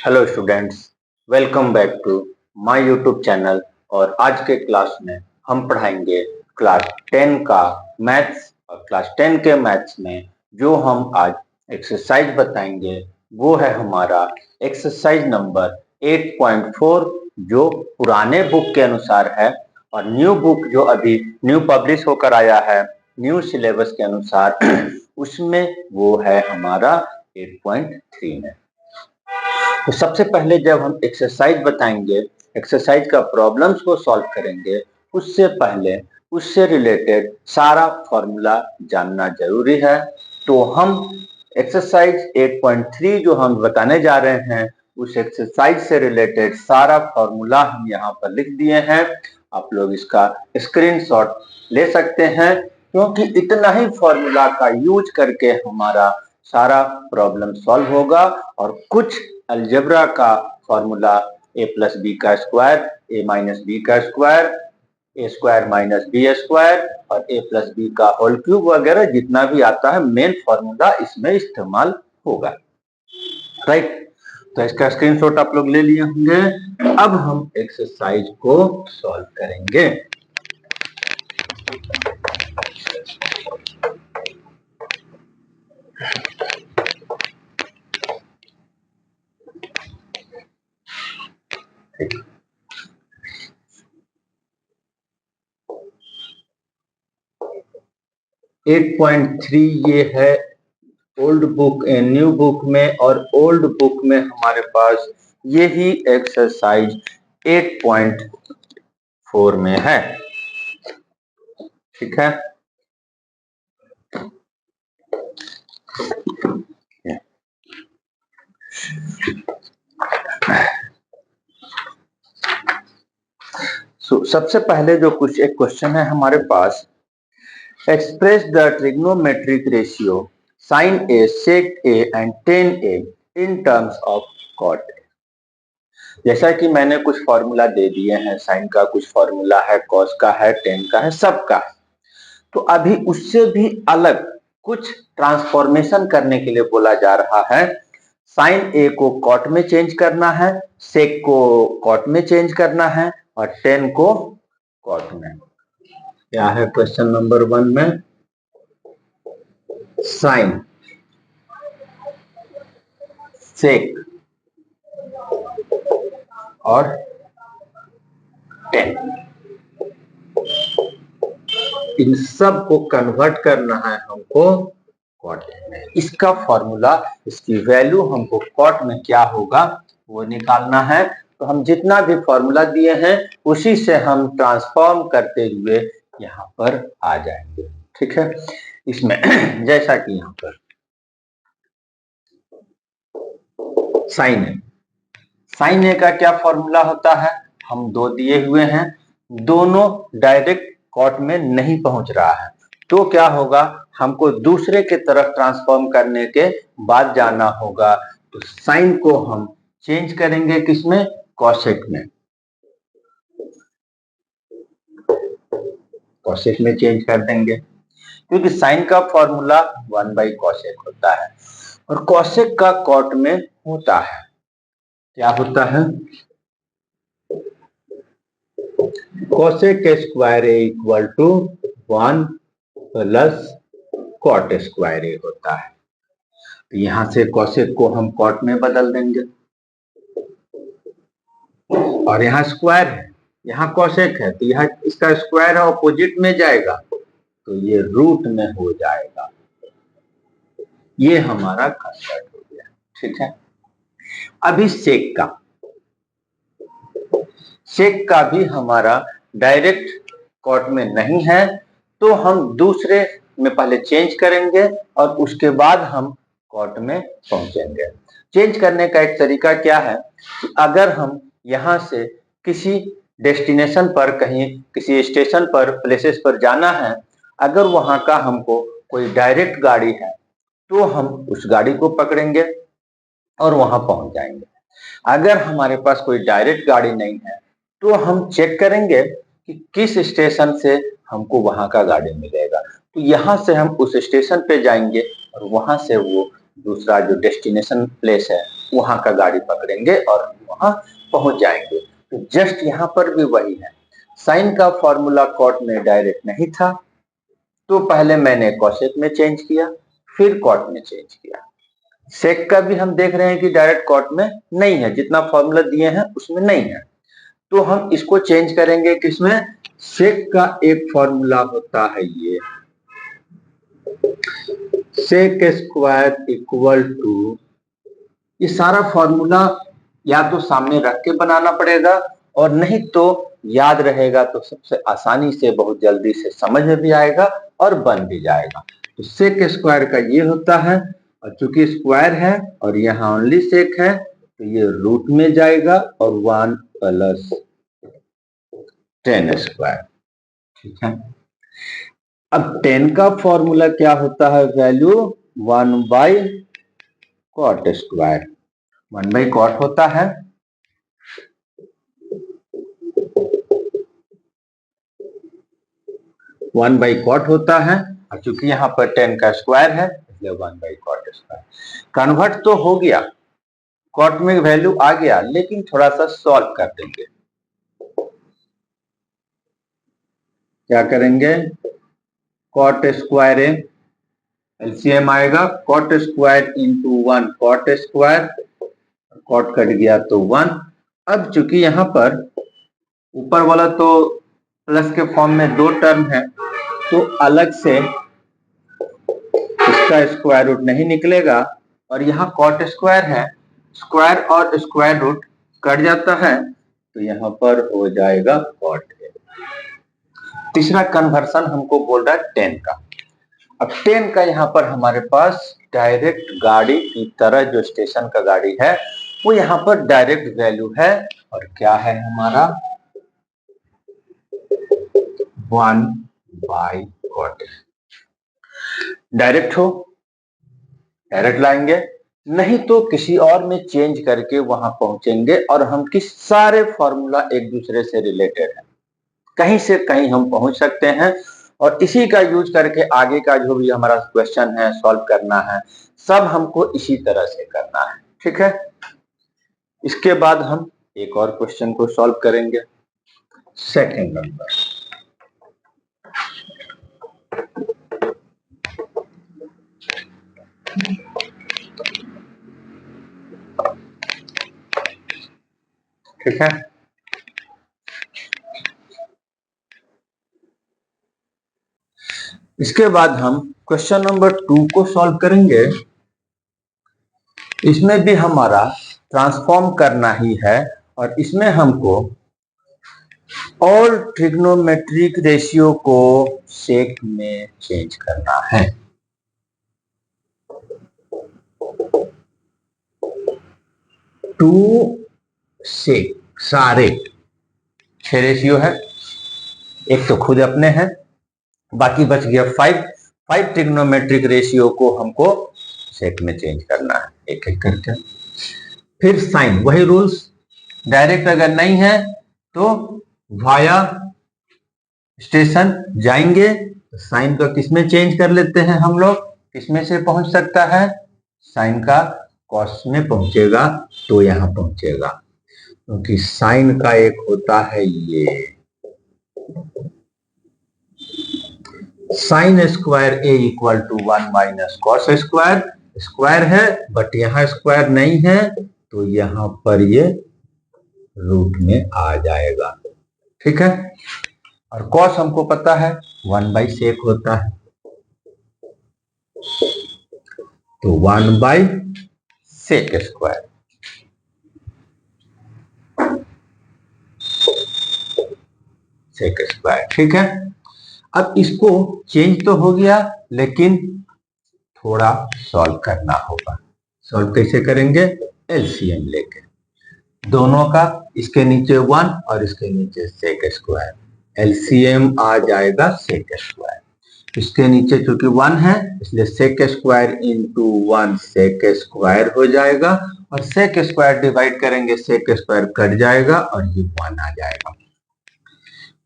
Hello students, welcome back to my YouTube channel. और आज के क्लास में हम पढ़ाएंगे क्लास 10 का मैथ्स। और क्लास 10 के मैथ्स में जो हम आज एक्सरसाइज बताएंगे वो है हमारा एक्सरसाइज नंबर 8.4, जो पुराने बुक के अनुसार है। और न्यू बुक जो अभी न्यू पब्लिश होकर आया है न्यू सिलेबस के अनुसार उसमें वो है हमारा 8.3 में। तो सबसे पहले जब हम एक्सरसाइज बताएंगे, एक्सरसाइज का प्रॉब्लम्स को सॉल्व करेंगे, उससे पहले उससे रिलेटेड सारा फॉर्मूला जानना जरूरी है। तो हम एक्सरसाइज 8.3 जो हम बताने जा रहे हैं उस एक्सरसाइज से रिलेटेड सारा फॉर्मूला हम यहाँ पर लिख दिए हैं। आप लोग इसका स्क्रीनशॉट ले सकते हैं, क्योंकि इतना ही फॉर्मूला का यूज करके हमारा सारा प्रॉब्लम सॉल्व होगा। और कुछ अलजेब्रा का फॉर्मूला a प्लस बी का स्क्वायर, a माइनस बी का square, a square minus B square और a प्लस बी का होल क्यूब वगैरह जितना भी आता है मेन फॉर्मूला इसमें इस्तेमाल होगा। राइट, तो इसका स्क्रीनशॉट आप लोग ले लिए होंगे। अब हम एक्सरसाइज को सॉल्व करेंगे। 8.3 ये है ओल्ड बुक न्यू बुक में, और ओल्ड बुक में हमारे पास यही एक्सरसाइज 8.4 में है। ठीक है, सबसे पहले जो कुछ एक क्वेश्चन है हमारे पास, express the trigonometric ratio sin a sec a and tan a in terms of cot a। जैसा कि मैंने कुछ फॉर्मूला दे दिए हैं, साइन का कुछ फॉर्मूला है, कॉस का है, टेन का है, सबका। तो अभी उससे भी अलग कुछ ट्रांसफॉर्मेशन करने के लिए बोला जा रहा है। साइन ए को कॉट में चेंज करना है, सेक को कॉट में चेंज करना है और टेन को कॉट में। क्या है क्वेश्चन नंबर 1 में? साइन सेक और टेन, इन सब को कन्वर्ट करना है हमको कॉट में। इसका फॉर्मूला, इसकी वैल्यू हमको कॉट में क्या होगा वो निकालना है। तो हम जितना भी फॉर्मूला दिए हैं उसी से हम ट्रांसफॉर्म करते हुए यहाँ पर आ जाएंगे। ठीक है, इसमें जैसा कि यहाँ पर साइन ए का क्या फॉर्मूला होता है, हम दो दिए हुए हैं, दोनों डायरेक्ट कॉट में नहीं पहुंच रहा है, तो क्या होगा, हमको दूसरे के तरफ ट्रांसफॉर्म करने के बाद जाना होगा। तो साइन को हम चेंज करेंगे किसमें? कॉसेक में। कॉसेक में चेंज कर देंगे, क्योंकि साइन का फॉर्मूला 1/कॉसेक होता है और कॉसेक का कॉट में होता है। क्या होता है? Cosec square A equal to 1 plus cot square A होता है। तो यहां से कॉसेक को हम कॉट में बदल देंगे, और यहाँ स्क्वायर है, यहाँ कॉसेक है, तो यहाँ इसका स्क्वायर है ऑपोजिट में जाएगा तो ये रूट में हो जाएगा। ये हमारा कन्वर्ट हो गया। ठीक है, अभी सेक का भी हमारा डायरेक्ट कॉट में नहीं है, तो हम दूसरे में पहले चेंज करेंगे और उसके बाद हम कॉट में पहुंचेंगे। चेंज करने का एक तरीका क्या है कि अगर हम यहाँ से किसी डेस्टिनेशन पर, कहीं किसी स्टेशन पर, प्लेसेस पर जाना है, अगर वहां का हमको कोई डायरेक्ट गाड़ी है तो हम उस गाड़ी को पकड़ेंगे और वहां पहुंच जाएंगे। अगर हमारे पास कोई डायरेक्ट गाड़ी नहीं है तो हम चेक करेंगे कि किस स्टेशन से हमको वहां का गाड़ी मिलेगा। तो यहाँ से हम उस स्टेशन पे जाएंगे और वहां से वो दूसरा जो डेस्टिनेशन प्लेस है वहां का गाड़ी पकड़ेंगे और वहां पहुंच जाएंगे। तो जस्ट यहाँ पर भी वही है, साइन का फॉर्मूला कॉट में डायरेक्ट नहीं था, तो पहले मैंने कॉसेक में चेंज किया, फिर कॉट में चेंज किया। सेक का भी हम देख रहे हैं कि डायरेक्ट कॉट में नहीं है, जितना फॉर्मूला दिए हैं उसमें नहीं है, तो हम इसको चेंज करेंगे किसमें? सेक का एक फॉर्मूला होता है ये, सेक स्क्वायर इक्वल टू, ये सारा फॉर्मूला या तो सामने रख के बनाना पड़ेगा और नहीं तो याद रहेगा तो सबसे आसानी से बहुत जल्दी से समझ में भी आएगा और बन भी जाएगा। तो सेक स्क्वायर का ये होता है, और चूंकि स्क्वायर है और यहाँ ओनली सेक है तो ये रूट में जाएगा और 1 प्लस 10 स्क्वायर। ठीक है, अब 10 का फॉर्मूला क्या होता है? Value 1 by cot square, 1 by cot होता है, वन बाई कॉट होता है, और चूंकि यहाँ पर 10 का स्क्वायर है इसलिए 1 बाई कॉट स्क्वायर। कन्वर्ट तो हो गया, कॉट में वैल्यू आ गया, लेकिन थोड़ा सा सॉल्व कर देंगे। क्या करेंगे? कॉट स्क्वायर एलसीएम आएगा, cot square into 1 cot square, cot कट गया तो 1। अब चूंकि यहाँ पर ऊपर वाला तो प्लस के फॉर्म में 2 टर्म है, तो अलग से इसका स्क्वायर रूट नहीं निकलेगा, और यहाँ कॉट स्क्वायर है, स्क्वायर और स्क्वायर रूट कट जाता है, तो यहाँ पर हो जाएगा कॉट। तीसरा कन्वर्सन हमको बोल रहा है 10 का। अब 10 का यहाँ पर हमारे पास डायरेक्ट गाड़ी की तरह जो स्टेशन का गाड़ी है वो यहाँ पर डायरेक्ट वैल्यू है, और क्या है हमारा? 1 बाई कॉट। डायरेक्ट हो डायरेक्ट लाएंगे, नहीं तो किसी और में चेंज करके वहां पहुंचेंगे, और हम किस सारे फॉर्मूला एक दूसरे से रिलेटेड है, कहीं से कहीं हम पहुंच सकते हैं, और इसी का यूज करके आगे का जो भी हमारा क्वेश्चन है सॉल्व करना है, सब हमको इसी तरह से करना है। ठीक है, इसके बाद हम एक और क्वेश्चन को सॉल्व करेंगे, सेकंड नंबर। ठीक है, इसके बाद हम क्वेश्चन नंबर 2 को सॉल्व करेंगे। इसमें भी हमारा ट्रांसफॉर्म करना ही है, और इसमें हमको ऑल ट्रिग्नोमेट्रिक रेशियो को सेक में चेंज करना है। टू सेक सारे 6 रेशियो है, एक तो खुद अपने हैं, बाकी बच गया 5 ट्रिग्नोमेट्रिक रेशियो को हमको सेक में चेंज करना है, एक एक करके। फिर साइन, वही रूल्स, डायरेक्ट अगर नहीं है तो वाया स्टेशन जाएंगे, तो साइन का किसमें चेंज कर लेते हैं हम लोग, किसमें से पहुंच सकता है? साइन का कॉस में पहुंचेगा तो यहां पहुंचेगा, क्योंकि साइन का एक होता है ये sine square A equal to 1 minus cos square, square है बट यहाँ स्क्वायर नहीं है, तो यहाँ पर ये रूट में आ जाएगा। ठीक है, और कॉस हमको पता है 1 बाई सेक होता है, तो 1 by sec square. Sec square, ठीक है। अब इसको चेंज तो हो गया, लेकिन थोड़ा सॉल्व करना होगा। सॉल्व कैसे करेंगे? एलसीएम लेके दोनों का, इसके नीचे 1 और इसके नीचे सेक स्क्वायर, एलसीएम आ जाएगा सेक स्क्वायर। इसके नीचे चूंकि 1 है इसलिए sec square into 1 sec square हो जाएगा, और सेक स्क्वायर डिवाइड करेंगे सेक स्क्वायर कट जाएगा और ये 1 आ जाएगा।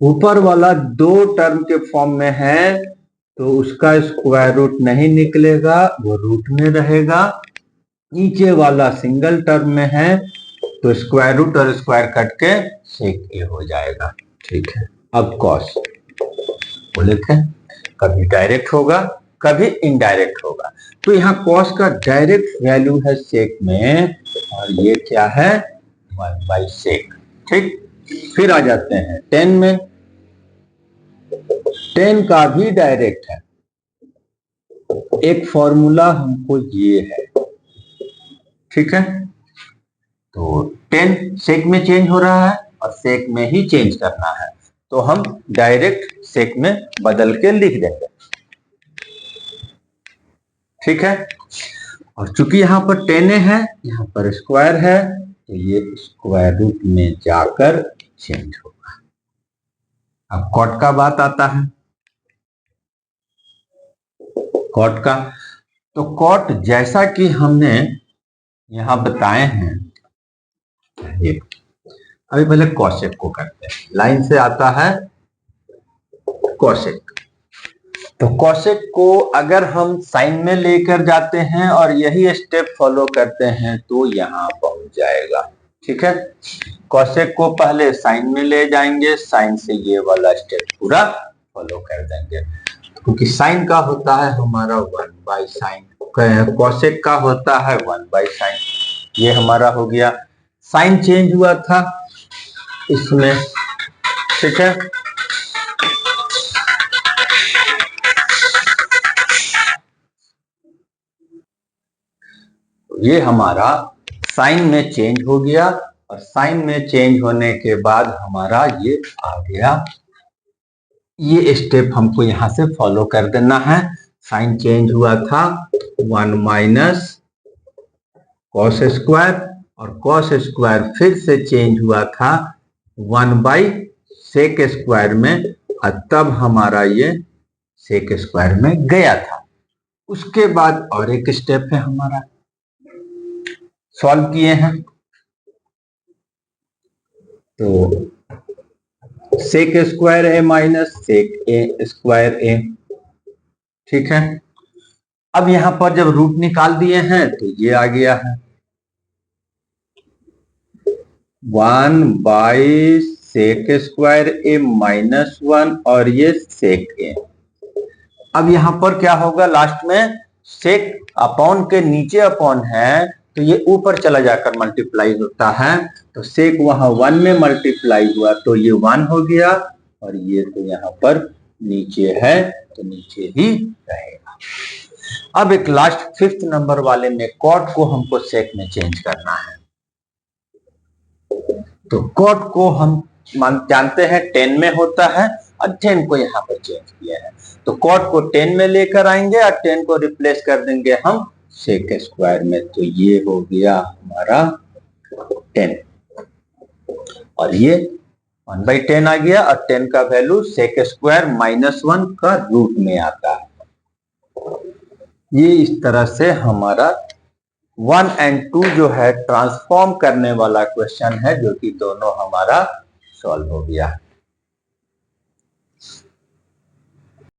ऊपर वाला 2 टर्म के फॉर्म में है तो उसका स्क्वायर रूट नहीं निकलेगा, वो रूट में रहेगा, नीचे वाला सिंगल टर्म में है तो स्क्वायर रूट और स्क्वायर कट के सेक ए हो जाएगा। ठीक है, अब कॉस बोले थे कभी डायरेक्ट होगा कभी इनडायरेक्ट होगा, तो यहाँ कॉस का डायरेक्ट वैल्यू है सेक में और ये क्या है 1/सेक। ठीक, फिर आ जाते हैं टेन में। टेन का भी डायरेक्ट है, एक फॉर्मूला हमको ये है। ठीक है, तो टेन सेक में चेंज हो रहा है और सेक में ही चेंज करना है, तो हम डायरेक्ट सेक में बदल के लिख देंगे। ठीक है, और चूंकि यहां पर टेन है यहां पर स्क्वायर है तो ये स्क्वायर रूट में जाकर चेंज होगा। अब कॉट का बात आता है, कॉट का, तो कॉट जैसा कि हमने यहां बताए हैं, ये अभी पहले कॉसेक को करते हैं। लाइन से आता है कॉसेक, तो कॉसेक को अगर हम साइन में लेकर जाते हैं और यही स्टेप फॉलो करते हैं तो यहां पहुंच जाएगा। ठीक है, कॉसेक को पहले साइन में ले जाएंगे, साइन से ये वाला स्टेप पूरा फॉलो कर देंगे, क्योंकि साइन का होता है हमारा 1/साइन, कॉसेक का होता है 1/साइन। ये हमारा हो गया, साइन चेंज हुआ था इसमें। ठीक है, ये हमारा साइन में चेंज हो गया और साइन में चेंज होने के बाद हमारा ये आ गया। ये स्टेप हमको यहां से फॉलो कर देना है। साइन चेंज हुआ था 1 - कॉस स्क्वायर और कॉस स्क्वायर फिर से चेंज हुआ था 1/सेक स्क्वायर में और तब हमारा ये सेक स्क्वायर में गया था। उसके बाद और एक स्टेप है हमारा, सॉल्व किए हैं तो सेक स्क्वायर ए माइनस सेक ए स्क्वायर ए। ठीक है, अब यहां पर जब रूट निकाल दिए हैं तो ये आ गया है 1/सेक स्क्वायर ए -1 और ये सेक ए। अब यहां पर क्या होगा, लास्ट में सेक अपॉन के नीचे अपॉन है तो ये ऊपर चला जाकर मल्टीप्लाई होता है, तो सेक वहां 1 में मल्टीप्लाई हुआ तो ये 1 हो गया और ये तो यहां पर नीचे है तो नीचे ही रहेगा। अब एक लास्ट 5th नंबर वाले में कॉट को हमको सेक में चेंज करना है, तो कॉट को हम जानते हैं 10 में होता है और 10 को यहाँ पर चेंज किया है, तो कॉट को 10 में लेकर आएंगे और 10 को रिप्लेस कर देंगे हम सेक स्क्वायर में, तो ये हो गया हमारा 10 और ये 1/10 आ गया और 10 का वैल्यू सेक स्क्वायर -1 का रूट में आता है। ये इस तरह से हमारा 1 और 2 जो है ट्रांसफॉर्म करने वाला क्वेश्चन है, जो कि दोनों हमारा सॉल्व हो गया।